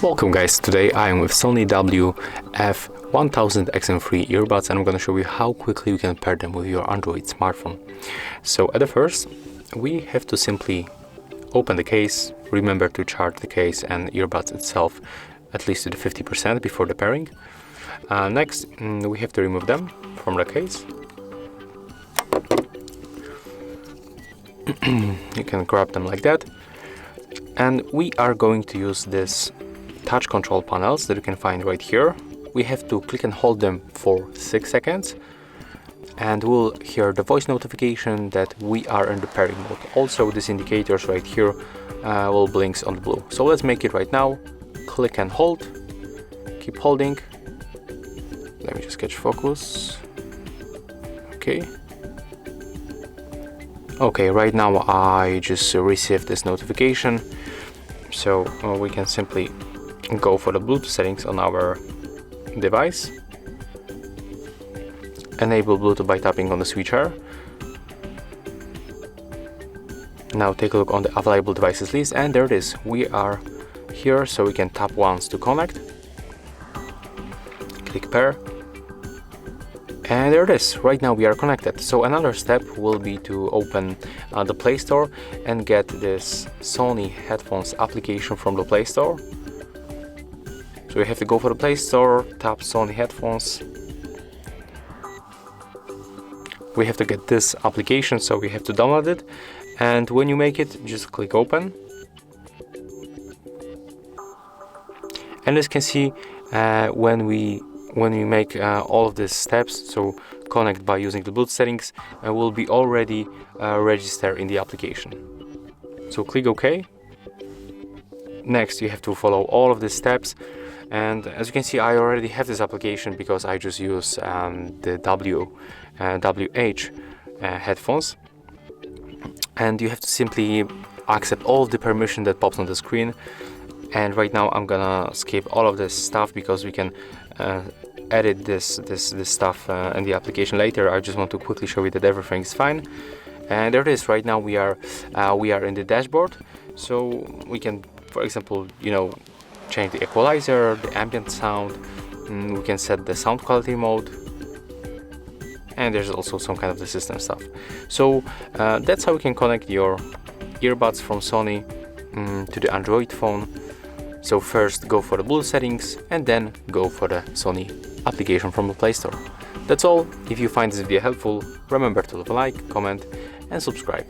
Welcome guys, today I am with Sony WF-1000XM3 earbuds and I'm going to show you how quickly you can pair them with your Android smartphone. So at the first, we have to simply open the case, remember to charge the case and earbuds itself at least to the 50% before the pairing. Next, we have to remove them from the case. You can grab them like that. And we are going to use this touch control panels that you can find right here. We have to click and hold them for 6 seconds and we'll hear the voice notification that we are in the pairing mode. Also, these indicators right here will blink on the blue. So let's make it right now. Click and hold, keep holding. Let me just catch focus. Okay, right now I just received this notification. So we can simply go for the Bluetooth settings on our device. Enable Bluetooth by tapping on the switch here. Now take a look on the available devices list and there it is. We are here, so we can tap once to connect. Click pair. And there it is. Right now we are connected. So another step will be to open the Play Store and get this Sony Headphones application from the Play Store. So we have to go for the Play Store, tap Sony Headphones. We have to get this application, so we have to download it. And when you make it, just click open. And as you can see, when we make all of these steps, so connect by using the Bluetooth settings, will be already registered in the application. So click OK. Next, you have to follow all of these steps. And as you can see, I already have this application because I just use the WH headphones. And you have to simply accept all of the permission that pops on the screen. And right now I'm gonna skip all of this stuff because we can edit this stuff in the application later. I just want to quickly show you that everything is fine. And there it is. Right now we are in the dashboard, so we can, for example, change the Equalizer, the Ambient Sound. We can set the sound quality mode, and there's also some kind of the system stuff. So that's how we can connect your earbuds from Sony to the Android phone. So first go for the Bluetooth settings and then go for the Sony application from the Play Store. That's all. If you find this video helpful, remember to leave a like, comment and subscribe.